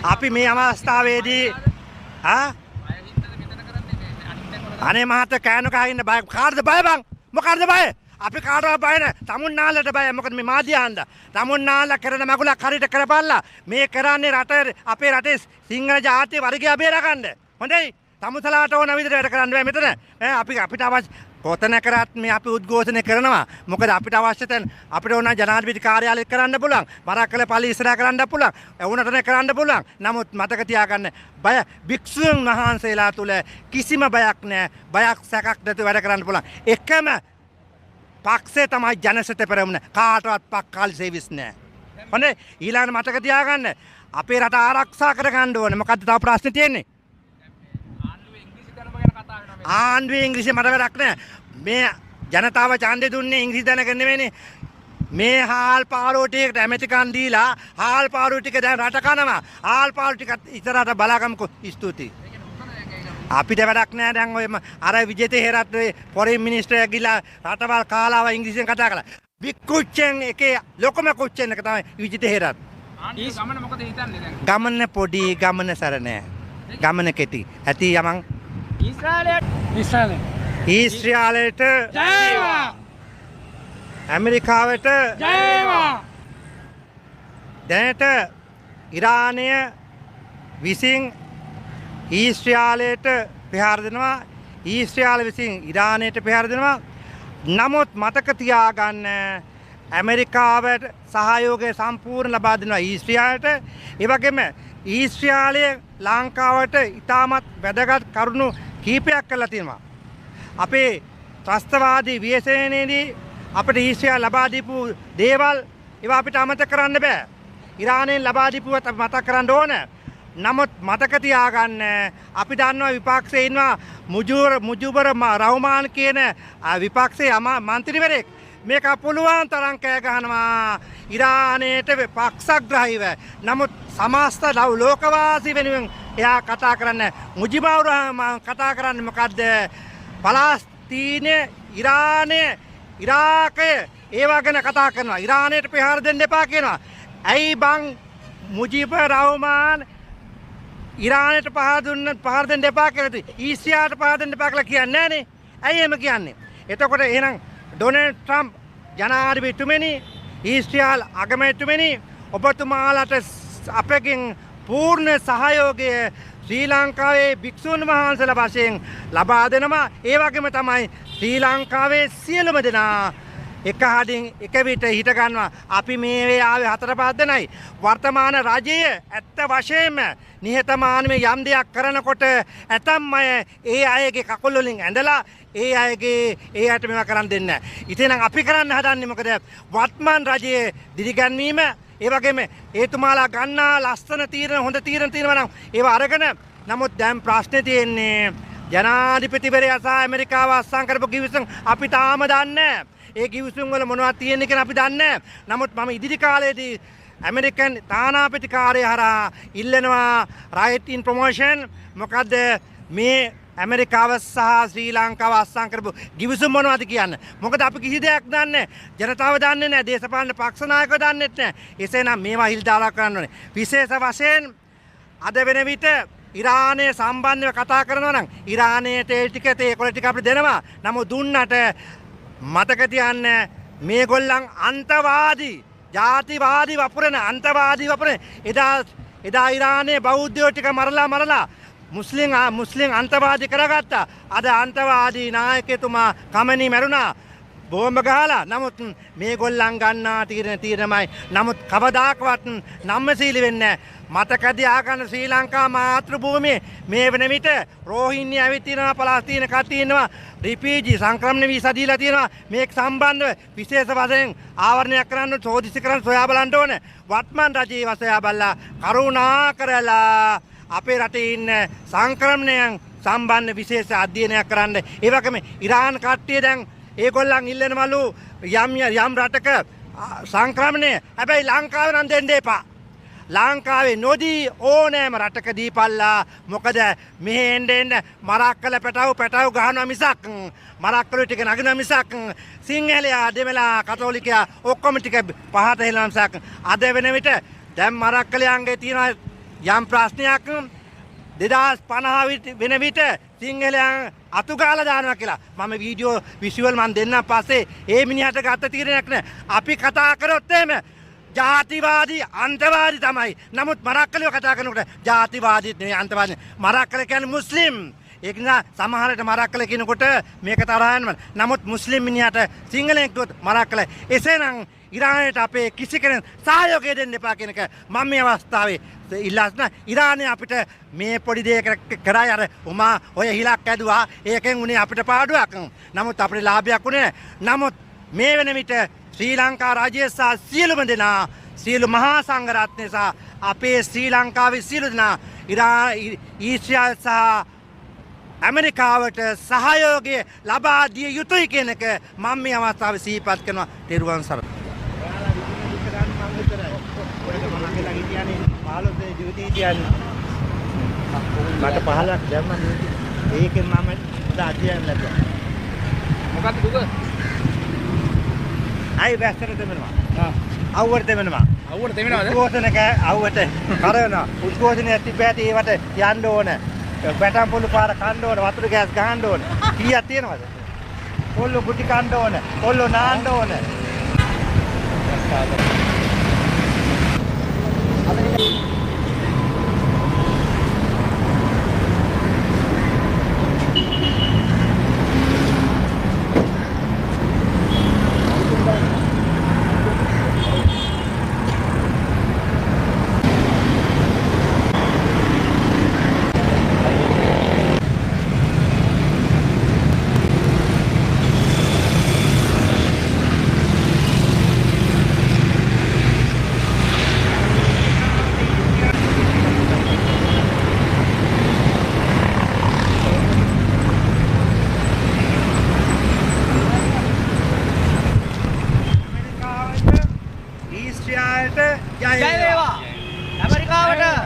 අපි මේ අවස්ථාවේදී අනේ මහත්තයා කෑනු කහා ඉන්න බය කාටද බය බං මොකටද බය අපි කාටවත් බය නැහැ තමුන්නාලට බය මොකද මේ මාධ්‍යයන්ද තමුන්නාලා කරන මගුලක් හරියට කරපල්ලා මේ කරන්නේ රට අපේ රටේ සිංහල ජාතිය වර්ගය බේරගන්න හොඳයි තමුසලාට ඕන විදිහට වැඩ කරන්න බෑ මෙතන අපි අපිට අවශ්‍ය කොතන කරත් මේ අපි උද්ඝෝෂණය කරනවා මොකද අපිට අවශ්‍ය තැන් අපිට ඕන ජනාධිපති කාර්යාලයක් කරන්න පුළුවන් මරක්කල පල්ලි ඉස්සරහ කරන්න පුළුවන් වුණටනේ කරන්න පුළුවන් නමුත් මතක තියාගන්න බය භික්ෂුන් වහන්සේලා තුල කිසිම බයක් නැහැ බයක් සැකක් නැතුව වැඩ කරන්න පුළුවන් එකම පක්ෂය තමයි ජනසත පෙරමුණ කාටවත් පක්කාලි සේවිස් නැහැ හොඳේ ඊළඟට මතක තියාගන්න අපේ රට ආරක්ෂා කරගන්න ඕනේ මොකද්ද තව ප්‍රශ්නේ තියෙන්නේ ආණ්ඩුවේ ඉංග්‍රීසි මට වැඩක් නැහැ. මේ ජනතාව ඡන්දේ දුන්නේ ඉංග්‍රීසි දැනගෙන නෙවෙයිනේ. මේ හාල් පාරෝ ටිකට ඇමතිකන් දීලා හාල් පාරෝ ටික දැන් රට කනවා. හාල් පාරෝ ටික ඉතරට බලාගමුකෝ. ස්තුතියි. අපිට වැඩක් නැහැ දැන් ඔය අර විජේත හේරත් ෆොරින් මිනිස්ටර් ගිලා රටවල් කාලාව ඉංග්‍රීසියෙන් කතා කළා. බිග් කුච්චෙන් එකේ ලොකම කුච්චෙන් එක තමයි විජේත හේරත්. ගමන මොකද හිතන්නේ දැන්? ගමන පොඩි ගමන සර නැහැ. ගමන කෙටි. ඇති යමන් ඊශ්‍රායලයට ජයවා ඇමරිකාවට ජයවා දැනට ඉරානය විසින් ඊශ්‍රායලයට ප්‍රහාර දෙනවා ඊශ්‍රායල විසින් ඉරානයට ප්‍රහාර දෙනවා නමුත් මතක තියාගන්න ඇමරිකාවට සහයෝගය සම්පූර්ණ ලබා දෙනවා ඊශ්‍රායලට ඒ වගේම ඊශ්‍රායලය ලංකාවට ඉතාමත් වැදගත් කරුණු කීපයක් කරලා තියෙනවා. අපේ ත්‍රස්තවාදී ව්‍යසනයේදී අපිට ඊශ්‍රායල ලබා දීපු දේවල් ඒවා අපිට අමතක කරන්න බෑ. ඉරානයෙන් ලබා දීපුවත් අපි මතක් කරන්න ඕන. නමුත් මතක තියාගන්න අපි දන්නවා විපක්ෂයේ ඉන්නවා මුජුබර රහ්මාන් කියන විපක්ෂයේ මන්ත්‍රීවරයෙක් මේක පුළුවන් තරම් කෑ ගහනවා ඉරානයට පක්ෂග්‍රාහීව. නමුත් සමස්ත ලෝකවාසී වෙනුවෙන් එයා කතා කරන්නේ මුජිබුර් රහ්මාන් කතා කරන්නේ මොකද්ද? පලස්තීනය, ඉරානය, ඉරාකය ඒවා ගැන කතා කරනවා. ඉරානයට ප්‍රහාර දෙන්න එපා කියනවා. ඇයි බං මුජිබුර් රහ්මාන් ඉරානයට පහර දෙන්න එපා කියලා ඊශ්‍රායලට පහර දෙන්න එපා කියලා කියන්නේ නැහනේ. ඇයි එහෙම කියන්නේ? එතකොට එහෙනම් ඩොනල්ඩ් ට්‍රම්ප් ජනාධිපතිතුමනි ඊශ්‍රායල් අගමැතිතුමනි ඔබතුමාලට අපගෙන් පූර්ණ සහයෝගය ශ්‍රී ලංකාවේ භික්ෂුන් වහන්සේලා වශයෙන් ලබා දෙනවා. ඒ වගේම තමයි ශ්‍රී ලංකාවේ සියලුම දෙනා එක හදින් එක විට හිට ගන්නවා. අපි මේ ආවේ 4-5 දෙනයි. වර්තමාන රජය ඇත්ත වශයෙන්ම නිහතමානීව යම් දෙයක් කරනකොට ඇතම් අය ඒ අයගේ කකුල් වලින් ඇඳලා ඒ අයගේ ඒ අයට මේවා කරන් දෙන්නේ නැහැ. ඉතින් අපි කරන්න හදන්නේ මොකද? වර්තමාන රජයේ දිරිගැන්වීම ඒ වගේම ඒතුමාලා ගන්නා ලස්සන තීරණ හොඳ තීරණ තියෙනවා නම් ඒවා අරගෙන නමුත් දැන් ප්‍රශ්නේ තියෙන්නේ ජනාධිපතිවරයා සහ ඇමරිකාව අත්සන් කරපු කිවිසුම් අපි තාම දන්නේ නැහැ. ඒ කිවිසුම් වල මොනවද තියෙන්නේ කියලා අපි දන්නේ නැහැ. නමුත් මම ඉදිරි කාලයේදී ඇමරිකන් තානාපති කාර්යය හරහා ඉල්ලනවා right in promotion මොකද්ද මේ ඇමරිකාව සහ ශ්‍රී ලංකාව අත්සන් කරපු කිවිසුම් මොනවද කියන්නේ? මොකද අපි කිසි දෙයක් දන්නේ නැහැ. ජනතාව දන්නේ නැහැ. දේශපාලන පක්ෂ නායකයෝ දන්නේ නැහැ. එසේනම් මේවා හිල් දාලා කරන්න ඕනේ. විශේෂ වශයෙන් අද වෙන විට ඉරානය සම්බන්ධව කතා කරනවා නම් ඉරානයේ තෙල් ටික තේ කොළ ටික අපිට දෙනවා. නමුත් දුන්නට මතක තියන්න මේගොල්ලන් අන්තවාදී ජාතිවාදී වපුරන අන්තවාදී වපුරන එදා ඉරානයේ බෞද්ධයෝ ටික මරලා මුස්ලිම් අන්තවාදී කරගත්තා. අද අන්තවාදී නායකතුමා කමනි මැරුණා බෝම්බ ගහලා. නමුත් මේගොල්ලන් ගන්නා තීරණමයි. නමුත් කවදාකවත් නම්මශීලී වෙන්නේ නැහැ. මතක තියාගන්න ශ්‍රී ලංකා මාතෘභූමියේ මේ වෙන විට රෝහින්ග්‍යා ඇවිත් තියෙනවා පලස්තීන කට්ටිය ඉන්නවා රිපීජි සංක්‍රමණ වීසා දීලා තියෙනවා. මේක සම්බන්ධව විශේෂ වශයෙන් ආවරණයක් කරන්න චෝදිසි කරන්න සොයා බලන්න ඕනේ. වත්මන් රජයේ වසයා බලලා කරුණා කරලා අපේ රටේ ඉන්න සංක්‍රමණයන් සම්බන්ධ විශේෂ අධ්‍යයනයක් කරන්න. ඒ වගේම ඉරාන් කට්ටිය දැන් ඒගොල්ලන් ඉල්ලනවලු යම් රටක සංක්‍රමණය හැබැයි ලංකාවේ නම් දෙන්න එපා. ලංකාවේ නොදී ඕනෑම රටක දීපල්ලා. මොකද මෙහෙ එන්න මරක්කල පැටව ගහනවා මිසක් මරක්කල ටික නගිනවා මිසක් සිංහලයා දෙමළා කතෝලිකයා ඔක්කොම ටික පහත හෙලනවා මිසක් අද වෙන විට දැන් මරක්කලයන්ගේ තියෙන යම් ප්‍රශ්නයක් 2050 වෙන විට සිංහලයන් අතුගාලා දානවා කියලා මම වීඩියෝ විෂුවල් මන් දෙන්නම් පස්සේ ඒ මිනිහට ගත්ත තීරණයක් නෑ. අපි කතා කරොත් එහෙම ජාතිවාදී අන්තවාදී තමයි. නමුත් මරක්කලියෝ කතා කරනකොට ජාතිවාදීත් නෙවෙයි අන්තවාදී. මරක්කල කියන්නේ මුස්ලිම්. ඒක නිසා සමහරට මරක්කල කියනකොට මේක තරහ යනවා. නමුත් මුස්ලිම් මිනිහට සිංහලෙන් කිව්වොත් මරක්කල. එසේනම් ඉරානයට අපේ කිසි කෙනෙක් සහයෝගය දෙන්න එපා කියන එක මම මේ අවස්ථාවේ ඉල්ලාස්න. ඉරානය අපිට මේ පොඩි දෙයක කරයි අර උමා ඔය හිලක් ඇදුවා. ඒකෙන් උනේ අපිට පාඩුවක්. නමුත් අපිට ලාභයක් උනේ නැහැ. නමුත් මේ වෙන විට ශ්‍රී ලංකා රජය සහ සියලුම දෙනා සියලු මහා සංඝරත්නය සහ අපේ ශ්‍රී ලංකාවේ සියලු දෙනා ඊශ්‍රායල් සහ ඇමරිකාවට සහයෝගය ලබා දිය යුතුයි කියන එක මම මේ අවස්ථාවේ සිහිපත් කරනවා. තෙරුවන් සරණයි. මට 15ක් දැම්මා ඒකෙන් මම දාතියන් ලැබුවා. මොකක්ද දුක? අයි වැස්සට දෙමනවා. අවුවට දෙමනවා. අවුවට දෙමනවද? උද්ඝෝෂණක අවුවට කරනවා. උද්ඝෝෂණය තිබ්බැටි ඒවට යන්න ඕන. බැටම් පොළු පාර කන්න ඕන. වතුර ගෑස් ගහන්න ඕන. කීයක් තියෙනවද? පොල්ලු කුටි කන්න ඕන. පොල්ලු නාන්න ඕන. ජය වේවා ඇමරිකාවට